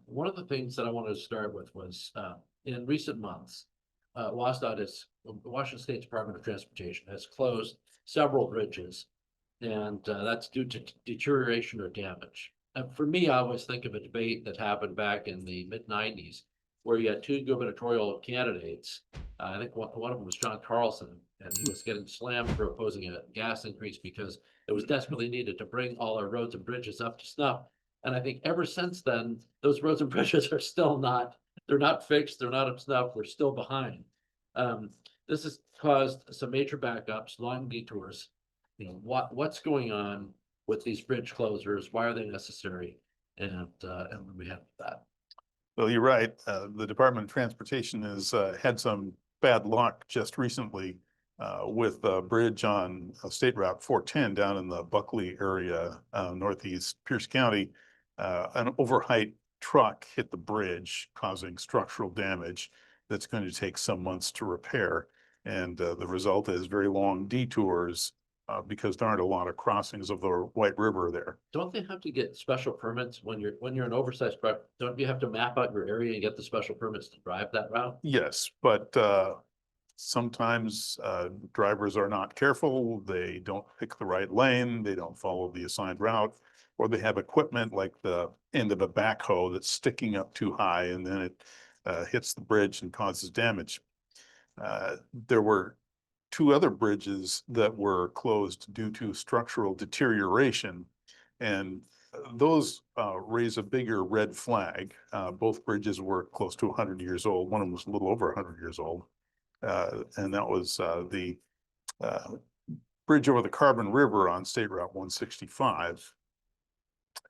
One of the things that I wanted to start with was, in recent months, Washington State Department of Transportation has closed several bridges, and that's due to deterioration or damage. And for me, I always think of a debate that happened back in the mid-90s, where you had two gubernatorial candidates. I think one of them was John Carlson, and he was getting slammed for opposing a gas increase because it was desperately needed to bring all our roads and bridges up to snuff. And I think ever since then, those roads and bridges are still they're not fixed, they're not up to snuff, we're still behind. This has caused some major backups, long detours. What's going on with these bridge closures? Why are they necessary? And when we have that. Well, you're right. The Department of Transportation has had some bad luck just recently with a bridge on State Route 410 down in the Buckley area, northeast Pierce County. An overheight truck hit the bridge, causing structural damage that's going to take some months to repair. And the result is very long detours because there aren't a lot of crossings of the White River there. Don't they have to get special permits when you're an oversized truck? Don't you have to map out your area and get the special permits to drive that route? Yes, but sometimes drivers are not careful. They don't pick the right lane. They don't follow the assigned route, or they have equipment like the end of a backhoe that's sticking up too high, and then it hits the bridge and causes damage. There were two other bridges that were closed due to structural deterioration, and those raise a bigger red flag. Both bridges were close to 100 years old. One of them was a little over 100 years old. And that was the bridge over the Carbon River on State Route 165.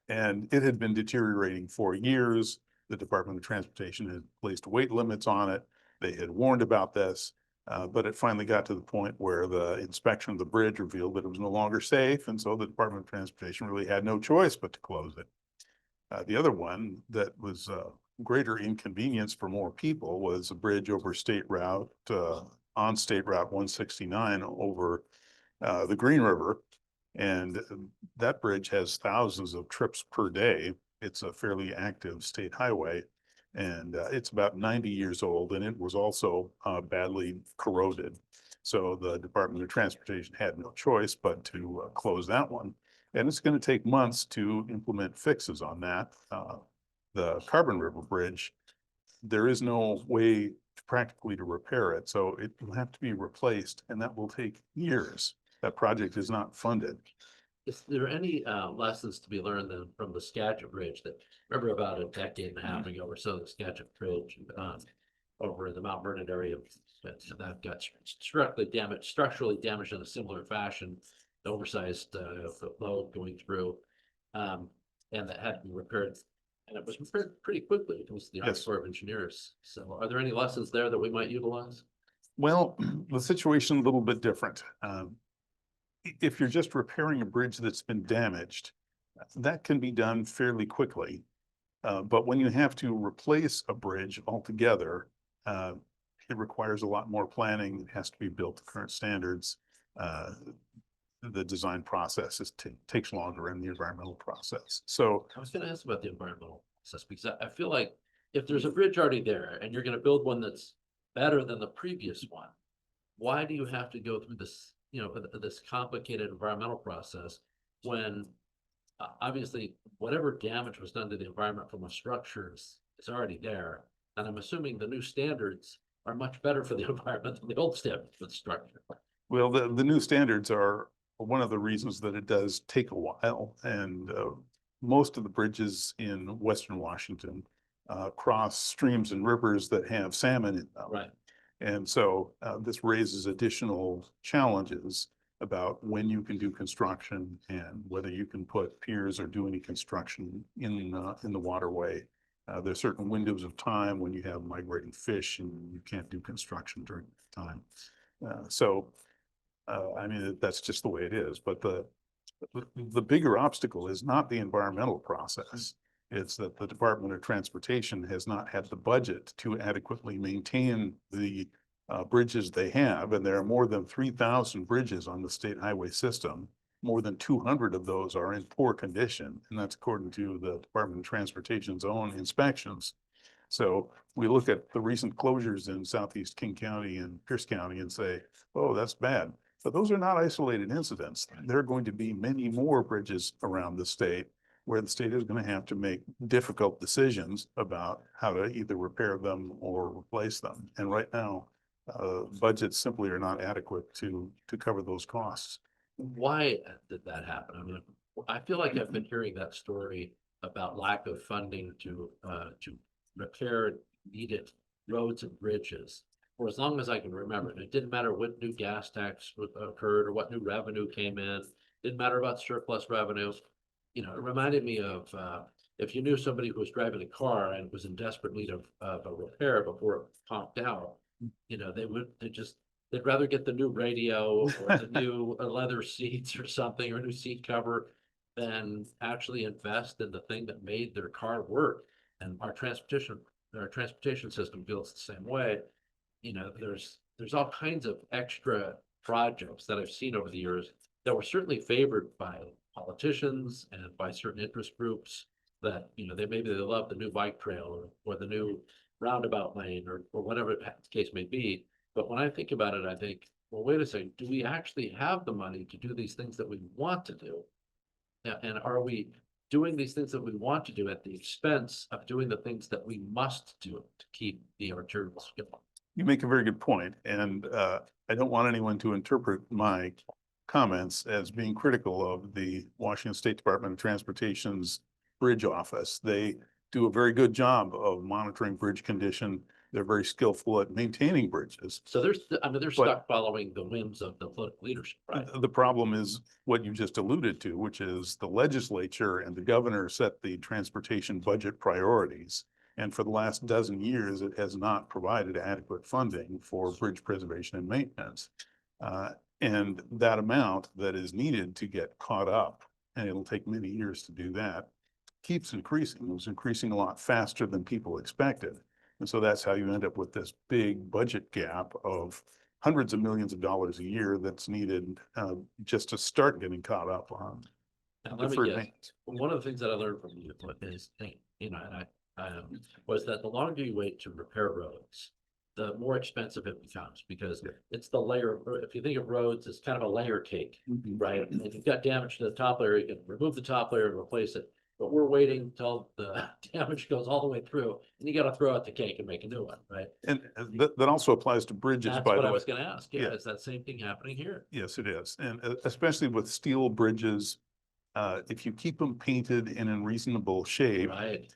And it had been deteriorating for years. The Department of Transportation had placed weight limits on it. They had warned about this, but it finally got to the point where the inspection of the bridge revealed that it was no longer safe. And so the Department of Transportation really had no choice but to close it. The other one that was greater inconvenience for more people was a bridge over State Route, on State Route 169 over the Green River. And that bridge has thousands of trips per day. It's a fairly active state highway, and it's about 90 years old, and it was also badly corroded. So the Department of Transportation had no choice but to close that one. And it's going to take months to implement fixes on that. The Carbon River Bridge, there is no way practically to repair it, so it will have to be replaced, and that will take years. That project is not funded. Is there any lessons to be learned then from the Skagit Bridge that, remember about a decade and a half ago or so, the Skagit Bridge over in the Mount Vernon area that got structurally damaged in a similar fashion, the oversized load going through, and that had to be repaired. And it was repaired pretty quickly. It was the Army Corps of Engineers. So are there any lessons there that we might utilize? Well, the situation is a little bit different. If you're just repairing a bridge that's been damaged, that can be done fairly quickly. But when you have to replace a bridge altogether, it requires a lot more planning. It has to be built to current standards. The design process takes longer in the environmental process. So I was going to ask about the environmental process because I feel like if there's a bridge already there and you're going to build one that's better than the previous one, why do you have to go through this, this complicated environmental process when obviously whatever damage was done to the environment from a structure is already there? And I'm assuming the new standards are much better for the environment than the old standards for the structure. Well, the new standards are one of the reasons that it does take a while. And most of the bridges in Western Washington cross streams and rivers that have salmon in them. Right. And so this raises additional challenges about when you can do construction and whether you can put piers or do any construction in the waterway. There's certain windows of time when you have migrating fish and you can't do construction during that time. I mean, that's just the way it is. But the bigger obstacle is not the environmental process. It's that the Department of Transportation has not had the budget to adequately maintain the bridges they have. And there are more than 3,000 bridges on the state highway system. more than 200 of those are in poor condition. And that's according to the Department of Transportation's own inspections. So we look at the recent closures in Southeast King County and Pierce County and say, oh, that's bad. But those are not isolated incidents. There are going to be many more bridges around the state where the state is going to have to make difficult decisions about how to either repair them or replace them. And right now, budgets simply are not adequate to cover those costs. Why did that happen? I mean, I feel like I've been hearing that story about lack of funding to repair needed roads and bridges for as long as I can remember. And it didn't matter what new gas tax occurred or what new revenue came in. Didn't matter about surplus revenue. You know, it reminded me of if you knew somebody who was driving a car and was in desperate need of a repair before it popped out, you know, they'd rather get the new radio or the new leather seats or something, or new seat cover, than actually invest in the thing that made their car work. And our transportation system feels the same way. You know, there's all kinds of extra projects that I've seen over the years that were certainly favored by politicians and by certain interest groups that, you know, maybe they love the new bike trail or the new roundabout lane or whatever the case may be. But when I think about it, I think, well, wait a second, do we actually have the money to do these things that we want to do? And are we doing these things that we want to do at the expense of doing the things that we must do to keep the arterials going? You make a very good point, and I don't want anyone to interpret my comments as being critical of the Washington State Department of Transportation's bridge office. They do a very good job of monitoring bridge condition. They're very skillful at maintaining bridges. So they're stuck following the whims of the political leadership, right? The problem is what you just alluded to, which is the legislature and the governor set the transportation budget priorities. And for the last dozen years, it has not provided adequate funding for bridge preservation and maintenance. And that amount that is needed to get caught up, and it'll take many years to do that, keeps increasing. It was increasing a lot faster than people expected. And so that's how you end up with this big budget gap of hundreds of millions of dollars a year that's needed just to start getting caught up on. Now, let me guess. One of the things that I learned from you is, you know, and was that the longer you wait to repair roads, the more expensive it becomes, because it's the layer. If you think of roads, it's kind of a layer cake, right? And if you've got damage to the top layer, you can remove the top layer and replace it. But we're waiting until the damage goes all the way through, and you got to throw out the cake and make a new one, right? And that also applies to bridges. That's what I was going to ask. Yeah, is that same thing happening here? Yes, it is. And especially with steel bridges, if you keep them painted and in reasonable shape, right,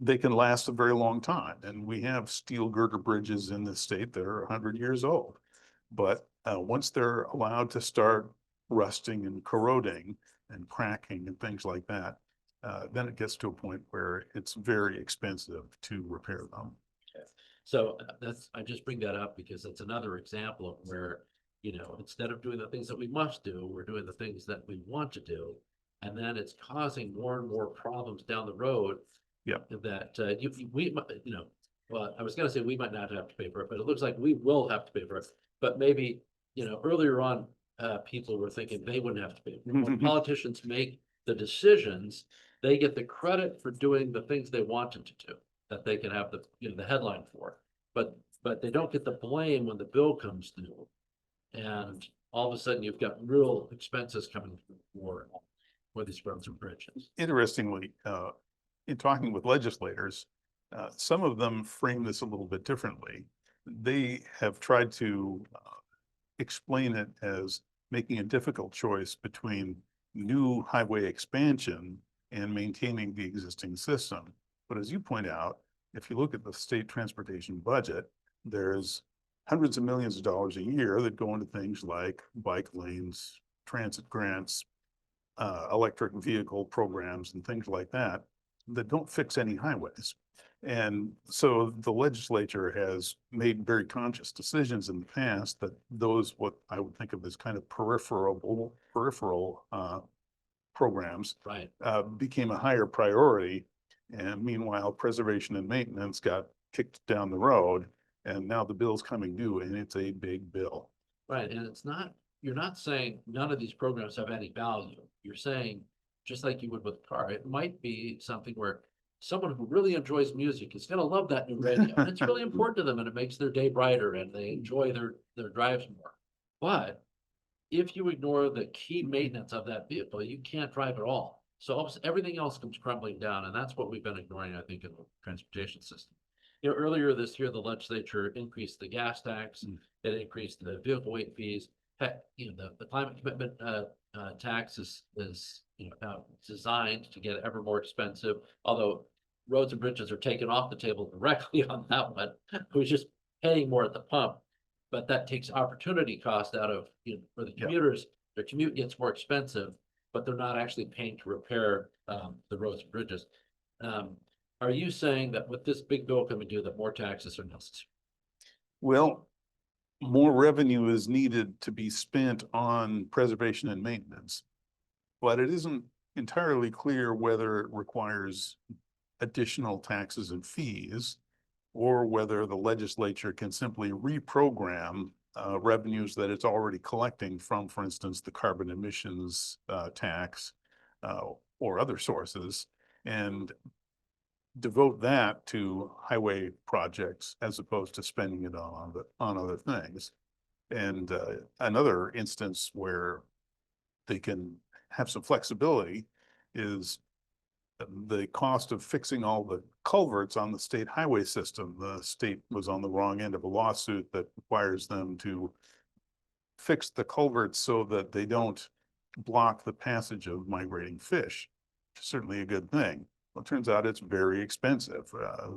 they can last a very long time. And we have steel girder bridges in the state that are 100 years old. But once they're allowed to start rusting and corroding and cracking and things like that, then it gets to a point where it's very expensive to repair them. Okay. So I just bring that up because it's another example of where, you know, instead of doing the things that we must do, we're doing the things that we want to do. And then it's causing more and more problems down the road. Yeah. That you know, well, I was going to say we might not have to pay for it, but it looks like we will have to pay for it. But maybe, you know, earlier on, people were thinking they wouldn't have to pay for it. When politicians make the decisions, they get the credit for doing the things they wanted to do, that they can have the, you know, the headline for, but they don't get the blame when the bill comes due. And all of a sudden you've got real expenses coming for these roads and bridges. Interestingly, in talking with legislators, some of them frame this a little bit differently. They have tried to explain it as making a difficult choice between new highway expansion and maintaining the existing system. But as you point out, if you look at the state transportation budget, there's hundreds of millions of dollars a year that go into things like bike lanes, transit grants, electric vehicle programs, and things like that, that don't fix any highways. And so the legislature has made very conscious decisions in the past that those, what I would think of as kind of peripheral programs, right, became a higher priority. And meanwhile, preservation and maintenance got kicked down the road, and now the bill's coming due, and it's a big bill. Right, and it's not you're not saying none of these programs have any value. You're saying, just like you would with a car, it might be something where someone who really enjoys music is gonna love that new radio. And it's really important to them and it makes their day brighter and they enjoy their drives more. But if you ignore the key maintenance of that vehicle, you can't drive at all. So almost everything else comes crumbling down, and that's what we've been ignoring, I think, in the transportation system. You know, earlier this year, the legislature increased the gas tax, it increased the vehicle weight fees. Heck, you know, the climate commitment tax is designed to get ever more expensive. Although roads and bridges are taken off the table directly on that one, who's just paying more at the pump. But that takes opportunity cost out of, for the commuters, their commute gets more expensive, but they're not actually paying to repair the roads and bridges. Are you saying that with this big bill coming due, that more taxes are necessary? Well, more revenue is needed to be spent on preservation and maintenance, but it isn't entirely clear whether it requires additional taxes and fees, or whether the legislature can simply reprogram revenues that it's already collecting from, for instance, the carbon emissions tax or other sources, and devote that to highway projects as opposed to spending it on other things. And another instance where they can have some flexibility is the cost of fixing all the culverts on the state highway system. The state was on the wrong end of a lawsuit that requires them to fix the culverts so that they don't block the passage of migrating fish. Certainly a good thing. Well, it turns out it's very expensive.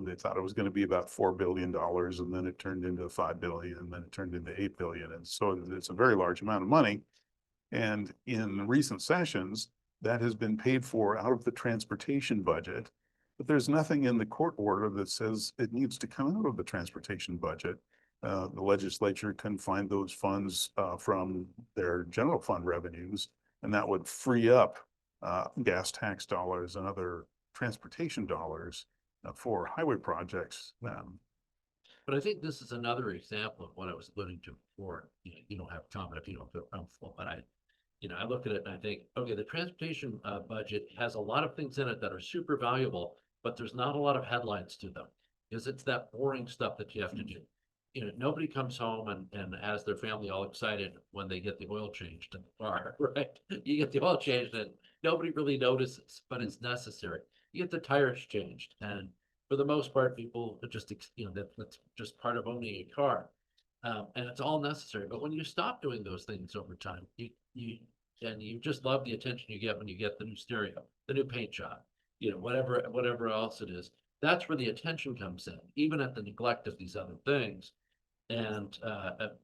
They thought it was going to be about $4 billion, and then it turned into 5 billion, and then it turned into 8 billion. And so it's a very large amount of money. And in recent sessions, that has been paid for out of the transportation budget, but there's nothing in the court order that says it needs to come out of the transportation budget. The legislature can find those funds from their general fund revenues, and that would free up gas tax dollars and other transportation dollars for highway projects. But I think this is another example of what I was alluding to before. You don't have a comment if you don't feel comfortable, but I look at it and I think, okay, the transportation budget has a lot of things in it that are super valuable, but there's not a lot of headlines to them because it's that boring stuff that you have to do. Nobody comes home and has their family all excited when they get the oil changed in the car, right? You get the oil changed and nobody really notices, but it's necessary. You get the tires changed, and for the most part, people just, that's just part of owning a car. And it's all necessary. But when you stop doing those things over time, you just love the attention you get when you get the new stereo, the new paint job, whatever else it is. That's where the attention comes in, even at the neglect of these other things. And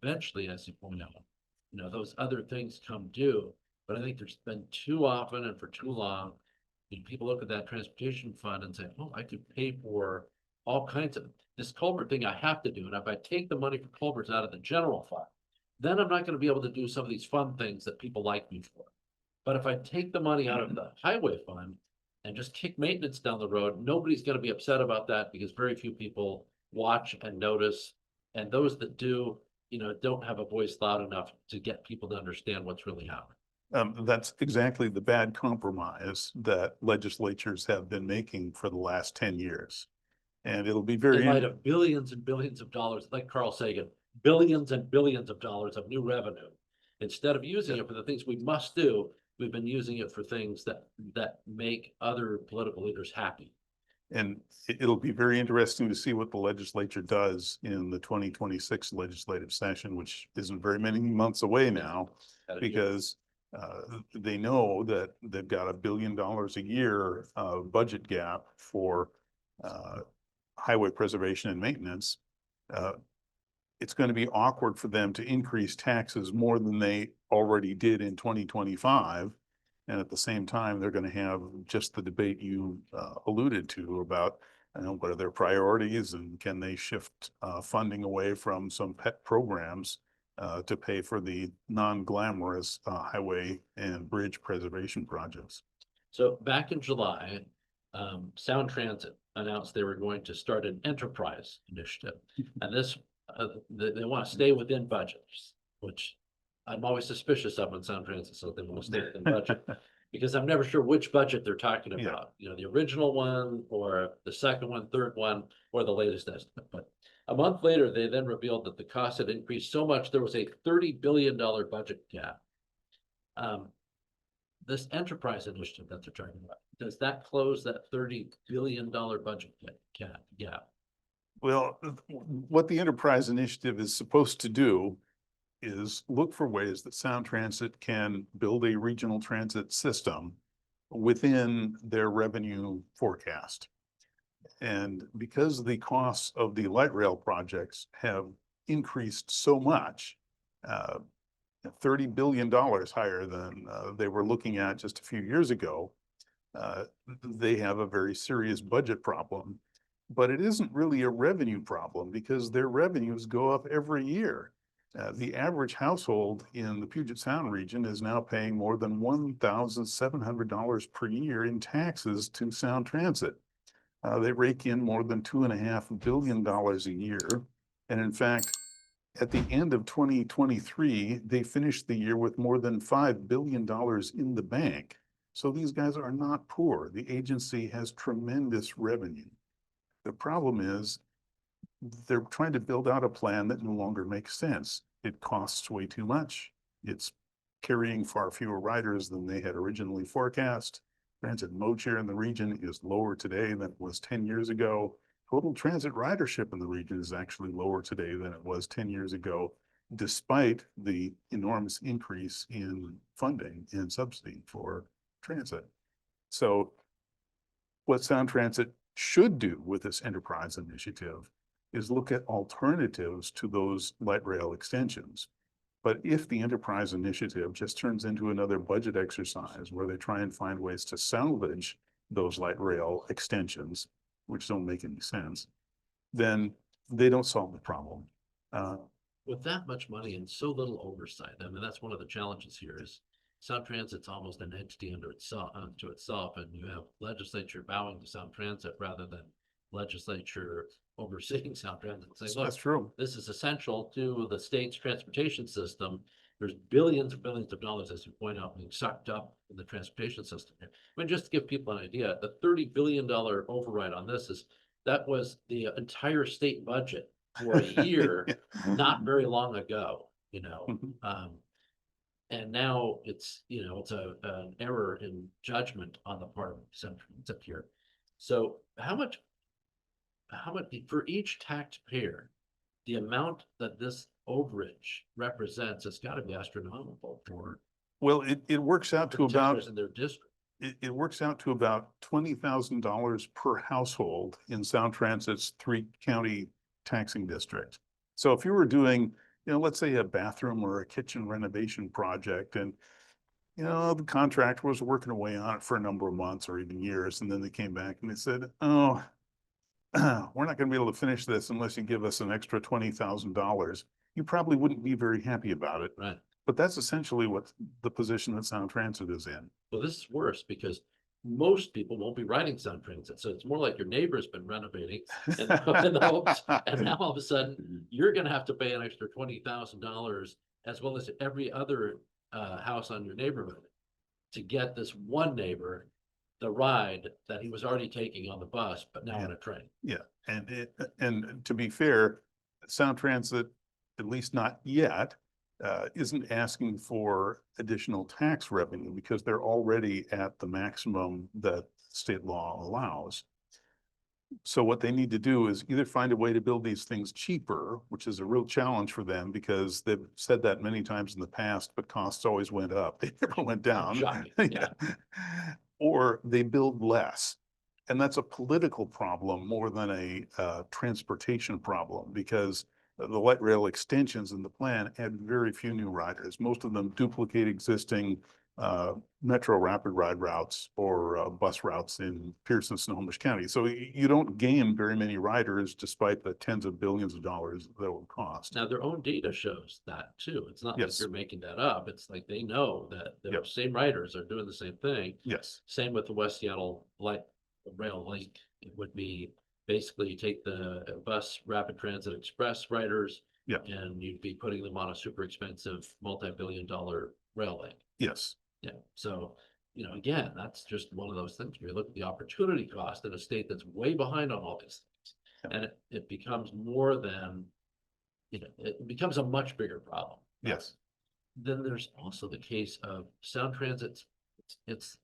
eventually, as you point out, those other things come due. But I think there's been too often and for too long, people look at that transportation fund and say, oh, I could pay for all kinds of this culvert thing I have to do. And if I take the money for culverts out of the general fund, then I'm not going to be able to do some of these fun things that people like me for. But if I take the money out of the highway fund and just kick maintenance down the road, nobody's going to be upset about that because very few people watch and notice. And those that do, don't have a voice loud enough to get people to understand what's really happening. That's exactly the bad compromise that legislatures have been making for the last 10 years. And it'll be very— in light of billions and billions of dollars, like Carl Sagan, billions and billions of dollars of new revenue. Instead of using it for the things we must do, we've been using it for things that make other political leaders happy. And it'll be very interesting to see what the legislature does in the 2026 legislative session, which isn't very many months away now, because they know that they've got $1 billion a year budget gap for highway preservation and maintenance. It's going to be awkward for them to increase taxes more than they already did in 2025. And at the same time, they're going to have just the debate you alluded to about what are their priorities and can they shift funding away from some pet programs to pay for the non-glamorous highway and bridge preservation projects. So back in July, Sound Transit announced they were going to start an enterprise initiative. And this, they want to stay within budgets, which I'm always suspicious of on Sound Transit, so they want to stay within budget. Because I'm never sure which budget they're talking Yeah. about, you know, the original one or the second one, third one, or the latest estimate. But a month later, they then revealed that the cost had increased so much, there was a $30 billion budget gap. This enterprise initiative that they're talking about, does that close that $30 billion budget gap? Well, what the enterprise initiative is supposed to do is look for ways that Sound Transit can build a regional transit system within their revenue forecast. And because the costs of the light rail projects have increased so much, $30 billion higher than they were looking at just a few years ago, they have a very serious budget problem. But it isn't really a revenue problem because their revenues go up every year. The average household in the Puget Sound region is now paying more than $1,700 per year in taxes to Sound Transit. They rake in more than $2.5 billion a year. And in fact, at the end of 2023, they finished the year with more than $5 billion in the bank. So these guys are not poor. The agency has tremendous revenue. The problem is they're trying to build out a plan that no longer makes sense. It costs way too much. It's carrying far fewer riders than they had originally forecast. Transit mode share in the region is lower today than it was 10 years ago. Total transit ridership in the region is actually lower today than it was 10 years ago, despite the enormous increase in funding and subsidy for transit. So what Sound Transit should do with this enterprise initiative is look at alternatives to those light rail extensions. But if the enterprise initiative just turns into another budget exercise where they try and find ways to salvage those light rail extensions, which don't make any sense, then they don't solve the problem. With that much money and so little oversight, I mean, that's one of the challenges here is Sound Transit's almost an entity unto itself, and you have legislature bowing to Sound Transit rather than legislature overseeing Sound Transit. Saying, look, that's true. this is essential to the state's transportation system. There's billions and billions of dollars, as you point out, being sucked up in the transportation system. I mean, just to give people an idea, the $30 billion override on this that was the entire state budget for a year, not very long ago, you know. And now it's, you know, it's an error in judgment on the part of Central up here. So how much for each taxpayer, the amount that this overage represents has got to be astronomical for well, it works out to about in their district. It works out to about $20,000 per household in Sound Transit's 3-county taxing district. So if you were doing, you know, let's say a bathroom or a kitchen renovation project, and you know, the contractor was working away on it for a number of months or even years, and then they came back and they said, oh, we're not going to be able to finish this unless you give us an extra $20,000. You probably wouldn't be very happy about it. Right. But that's essentially what the position that Sound Transit is in. Well, this is worse because most people won't be riding Sound Transit. So it's more like your neighbor's been renovating and now all of a sudden you're going to have to pay an extra $20,000 as well as every other house on your neighborhood to get this one neighbor the ride that he was already taking on the bus, but now on a train. Yeah, and to be fair, Sound Transit, at least not yet, isn't asking for additional tax revenue because they're already at the maximum that state law allows. So what they need to do is either find a way to build these things cheaper, which is a real challenge for them because they've said that many times in the past, but costs always went up. They never went down. Shocking. Yeah. Or they build less. And that's a political problem more than a transportation problem because the light rail extensions in the plan add very few new riders. Most of them duplicate existing metro rapid ride routes or bus routes in Pierce and Snohomish County. So you don't gain very many riders despite the tens of billions of dollars that will cost. Now their own data shows that too. It's not Yes. like you're making that up. It's like they know that the Yep. same riders are doing the same thing. Yes. Same with the West Seattle light rail link. It would be basically you take the bus rapid transit express riders Yeah. And you'd be putting them on a super expensive multi-billion-dollar railway. Yes. Yeah, so, again, that's just one of those things where you look at the opportunity cost in a state that's way behind on all these things. Yeah. And it becomes more than, it becomes a much bigger problem. Yes. Then there's also the case of Sound Transit. It's,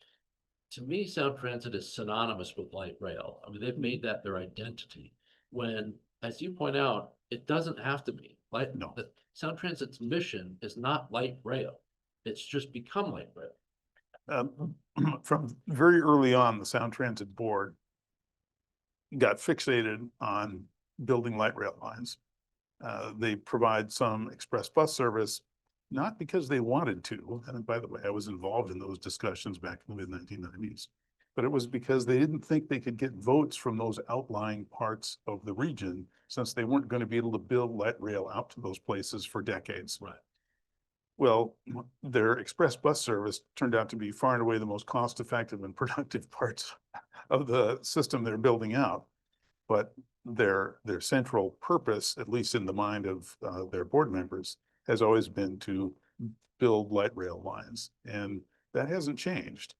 to me, Sound Transit is synonymous with light rail. I mean, they've made that their identity. When, as you point out, it doesn't have to be. No. The Sound Transit's mission is not light rail. It's just become light rail. From very early on, the Sound Transit Board got fixated on building light rail lines. They provide some express bus service, not because they wanted to, and by the way, I was involved in those discussions back in the mid-1990s, but it was because they didn't think they could get votes from those outlying parts of the region, since they weren't going to be able to build light rail out to those places for decades. Right. Well, their express bus service turned out to be far and away the most cost-effective and productive parts of the system they're building out. But their central purpose, at least in the mind of their board members, has always been to build light rail lines, and that hasn't changed.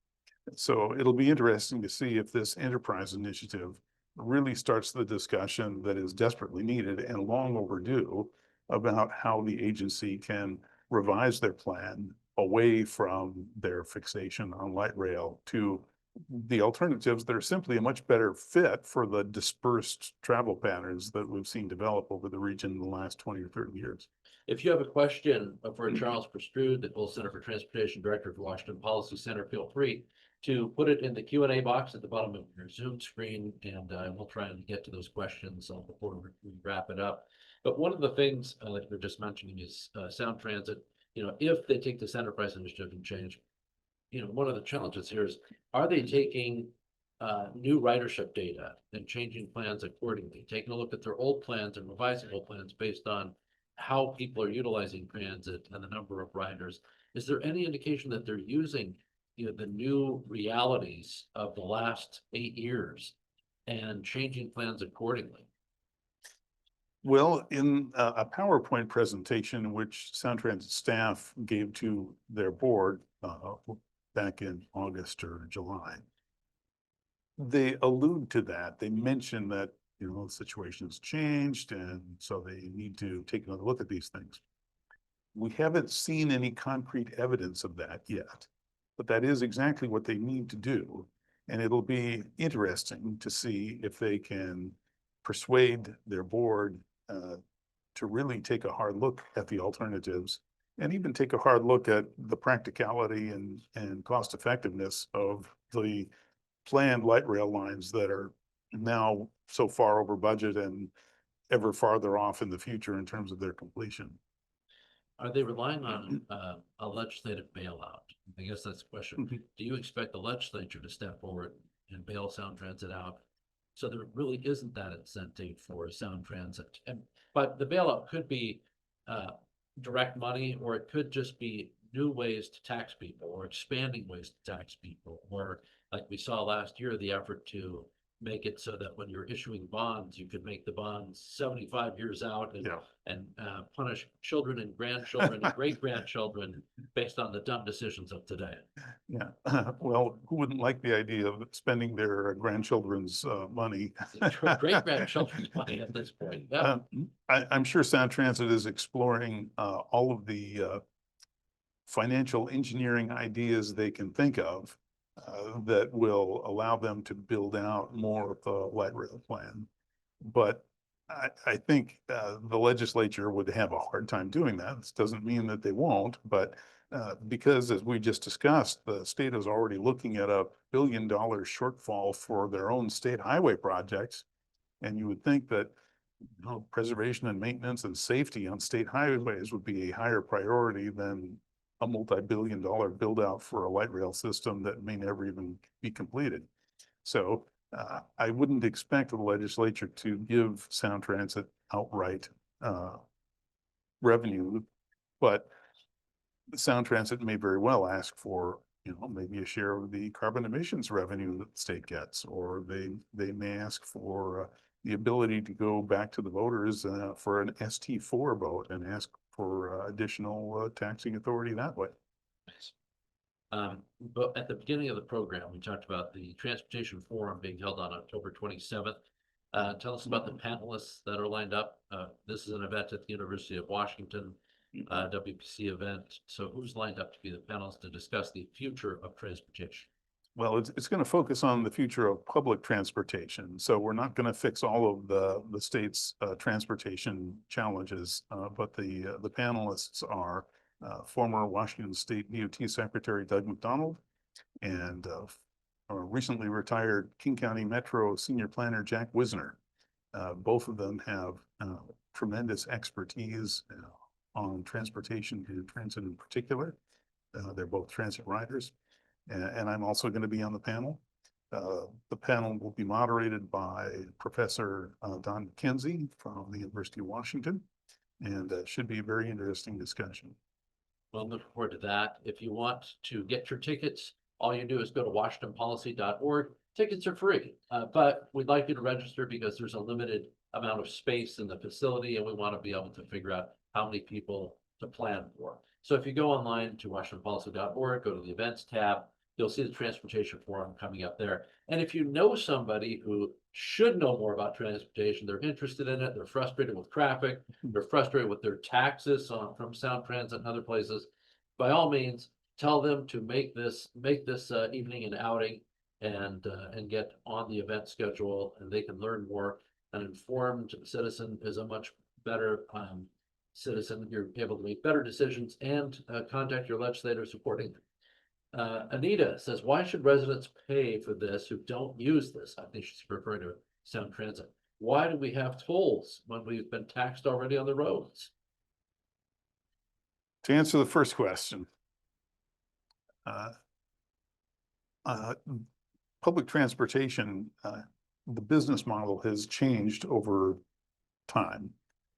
So it'll be interesting to see if this enterprise initiative really starts the discussion that is desperately needed and long overdue about how the agency can revise their plan away from their fixation on light rail to the alternatives that are simply a much better fit for the dispersed travel patterns that we've seen develop over the region in the last 20 or 30 years. If you have a question for Charles Prestrud, the Full Center for Transportation Director of Washington Policy Center, feel free to put it in the Q&A box at the bottom of your Zoom screen, and we'll try and get to those questions before we wrap it up. But one of the things that you're just mentioning is Sound Transit. If they take this enterprise initiative and change, one of the challenges here is, are they taking new ridership data and changing plans accordingly, taking a look at their old plans and revising old plans based on how people are utilizing transit and the number of riders? Is there any indication that they're using, the new realities of the last 8 years and changing plans accordingly? Well, in a PowerPoint presentation, which Sound Transit staff gave to their board back in August or July, they allude to that. They mention that, the situation's changed, and so they need to take another look at these things. We haven't seen any concrete evidence of that yet, but that is exactly what they need to do. And it'll be interesting to see if they can persuade their board to really take a hard look at the alternatives, and even take a hard look at the practicality and cost effectiveness of the planned light rail lines that are now so far over budget and ever farther off in the future in terms of their completion. Are they relying on a legislative bailout? I guess that's the question. Do you expect the legislature to step forward and bail Sound Transit out, so there really isn't that incentive for Sound Transit? But the bailout could be direct money, or it could just be new ways to tax people, or expanding ways to tax people, or, like we saw last year, the effort to make it so that when you're issuing bonds, you could make the bonds 75 years out and punish children and grandchildren and great-grandchildren based on the dumb decisions of today. Yeah, well, who wouldn't like the idea of spending their grandchildren's money? Great-grandchildren's money at this point. Yeah. I'm sure Sound Transit is exploring all of the financial engineering ideas they can think of that will allow them to build out more of the light rail plan. But I think the legislature would have a hard time doing that. This doesn't mean that they won't, but because, as we just discussed, the state is already looking at $1 billion shortfall for their own state highway projects. And you would think that preservation and maintenance and safety on state highways would be a higher priority than a multi-billion-dollar build out for a light rail system that may never even be completed. So I wouldn't expect the legislature to give Sound Transit outright revenue, but Sound Transit may very well ask for, maybe a share of the carbon emissions revenue that the state gets, or they may ask for the ability to go back to the voters for an ST4 vote and ask for additional taxing authority that way. But at the beginning of the program, we talked about the Transportation Forum being held on October 27th. Tell us about the panelists that are lined up. This is an event at the University of Washington, WPC event. So who's lined up to be the panelists to discuss the future of transportation? Well, it's going to focus on the future of public transportation. So we're not going to fix all of the state's transportation challenges, but the panelists are former Washington State DOT Secretary Doug McDonald and recently retired King County Metro Senior Planner Jack Wisner. Both of them have tremendous expertise on transportation and transit in particular. They're both transit riders. And I'm also going to be on the panel. The panel will be moderated by Professor Don McKenzie from the University of Washington, and should be a very interesting discussion. Well, I'm looking forward to that. If you want to get your tickets, all you do is go to washingtonpolicy.org. Tickets are free, but we'd like you to register because there's a limited amount of space in the facility, and we want to be able to figure out how many people to plan for. So if you go online to washingtonpolicy.org, go to the events tab, you'll see the Transportation Forum coming up there. And if you know somebody who should know more about transportation, they're interested in it, they're frustrated with traffic, they're frustrated with their taxes from Sound Transit and other places, by all means, tell them to make this evening an outing and get on the event schedule, and they can learn more. An informed citizen is a much better citizen. You're able to make better decisions and contact your legislator supporting them. Anita says, why should residents pay for this who don't use this? I think she's referring to Sound Transit. Why do we have tolls when we've been taxed already on the roads? To answer the first question, public transportation, the business model has changed over time.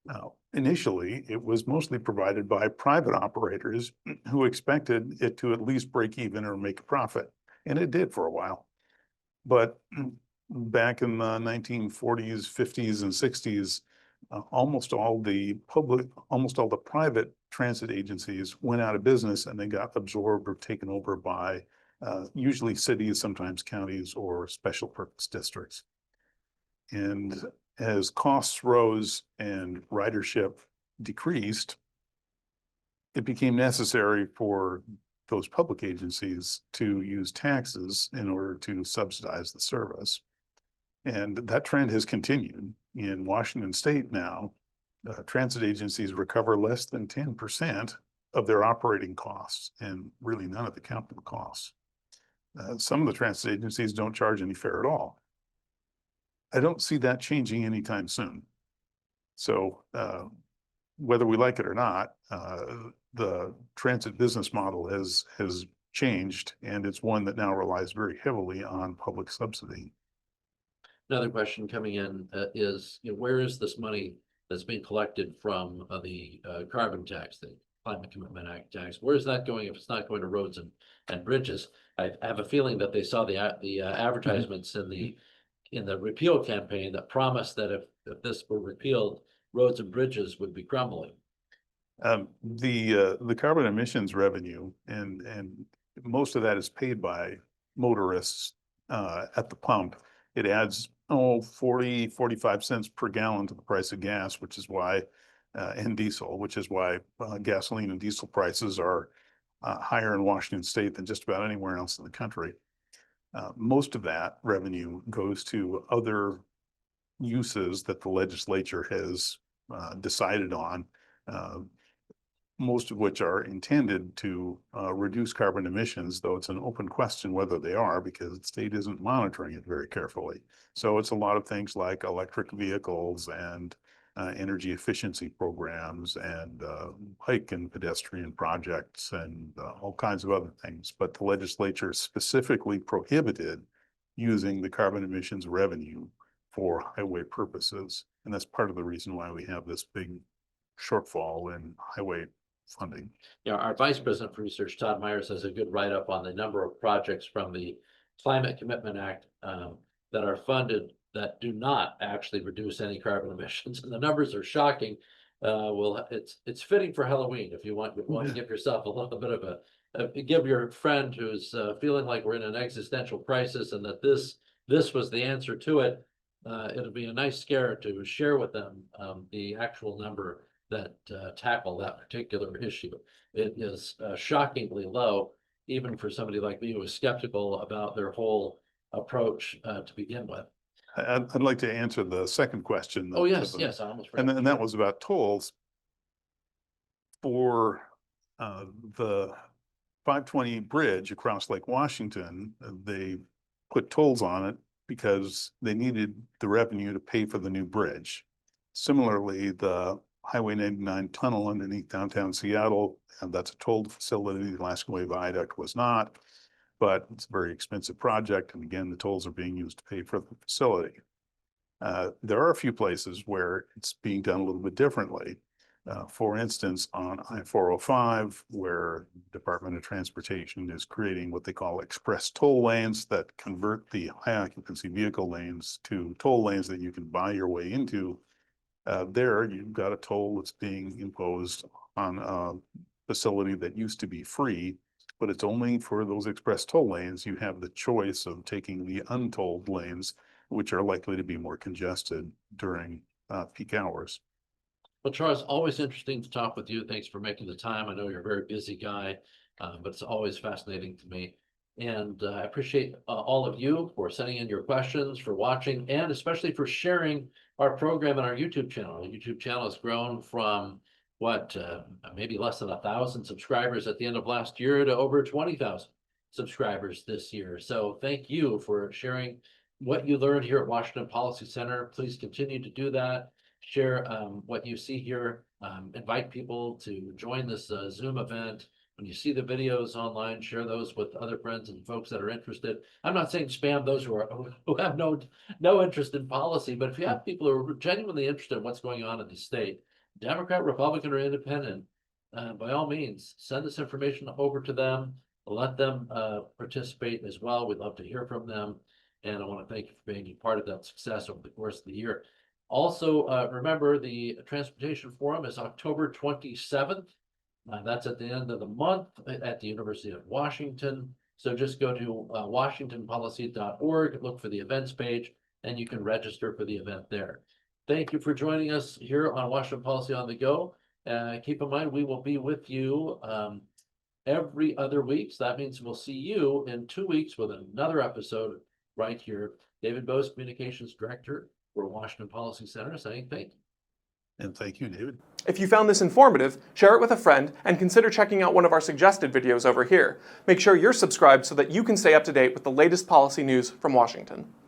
Now, initially, it was mostly provided by private operators who expected it to at least break even or make a profit, and it did for a while. But back in the 1940s, 50s, and 60s, almost all the private transit agencies went out of business, and they got absorbed or taken over by usually cities, sometimes counties, or special purpose districts. And as costs rose and ridership decreased, it became necessary for those public agencies to use taxes in order to subsidize the service. And that trend has continued. In Washington State now, transit agencies recover less than 10% of their operating costs and really none of the capital costs. Some of the transit agencies don't charge any fare at all. I don't see that changing anytime soon. So whether we like it or not, the transit business model has changed, and it's one that now relies very heavily on public subsidy. Another question coming in is, where is this money that's being collected from the carbon tax, the Climate Commitment Act tax? Where is that going if it's not going to roads and bridges? I have a feeling that they saw the advertisements in the repeal campaign that promised that if this were repealed, roads and bridges would be crumbling. The carbon emissions revenue and most of that is paid by motorists at the pump. It adds 45 cents per gallon to the price of gas, which is why and diesel, which is why gasoline and diesel prices are higher in Washington State than just about anywhere else in the country. Most of that revenue goes to other uses that the legislature has decided on, most of which are intended to reduce carbon emissions, though it's an open question whether they are because the state isn't monitoring it very carefully. So it's a lot of things like electric vehicles and energy efficiency programs and bike and pedestrian projects and all kinds of other things. But the legislature specifically prohibited using the carbon emissions revenue for highway purposes. And that's part of the reason why we have this big shortfall in highway funding. Yeah, our Vice President for Research, Todd Myers, has a good write-up on the number of projects from the Climate Commitment Act that are funded that do not actually reduce any carbon emissions, and the numbers are shocking. Well, it's fitting for Halloween if you want to give yourself a little bit of give your friend who's feeling like we're in an existential crisis and that this was the answer to it. It'll be a nice scare to share with them the actual number that tackle that particular issue. It is shockingly low, even for somebody like me who is skeptical about their whole approach to begin with. I'd like to answer the second question. Oh, yes, yes, I almost forgot. And that was about tolls. For the 520 bridge across Lake Washington, they put tolls on it because they needed the revenue to pay for the new bridge. Similarly, the Highway 99 tunnel underneath downtown Seattle, and that's a tolled facility. The Alaska Way Viaduct was not, but it's a very expensive project. And again, the tolls are being used to pay for the facility. There are a few places where it's being done a little bit differently. For instance, on I-405, where Department of Transportation is creating what they call express toll lanes that convert the high occupancy vehicle lanes to toll lanes that you can buy your way into. There, you've got a toll that's being imposed on a facility that used to be free, but it's only for those express toll lanes. You have the choice of taking the untolled lanes, which are likely to be more congested during peak hours. Well, Charles, always interesting to talk with you. Thanks for making the time. I know you're a very busy guy, but it's always fascinating to me. And I appreciate all of you for sending in your questions, for watching, and especially for sharing our program on our YouTube channel. Our YouTube channel has grown from what, maybe less than 1,000 subscribers at the end of last year to over 20,000 subscribers this year. So thank you for sharing what you learned here at Washington Policy Center. Please continue to do that. Share what you see here. Invite people to join this Zoom event. When you see the videos online, share those with other friends and folks that are interested. I'm not saying spam those who have no interest in policy, but if you have people who are genuinely interested in what's going on in the state, Democrat, Republican, or Independent, by all means, send this information over to them. Let them participate as well. We'd love to hear from them. And I want to thank you for being a part of that success over the course of the year. Also, remember the Transportation Forum is October 27th. That's at the end of the month at the University of Washington. So just go to washingtonpolicy.org, look for the events page, and you can register for the event there. Thank you for joining us here on Washington Policy on the Go. Keep in mind, we will be with you every other week. So that means we'll see you in 2 weeks with another episode right here. David Bose, Communications Director for Washington Policy Center, saying thank you. And thank you, David. If you found this informative, share it with a friend and consider checking out one of our suggested videos over here. Make sure you're subscribed so that you can stay up to date with the latest policy news from Washington.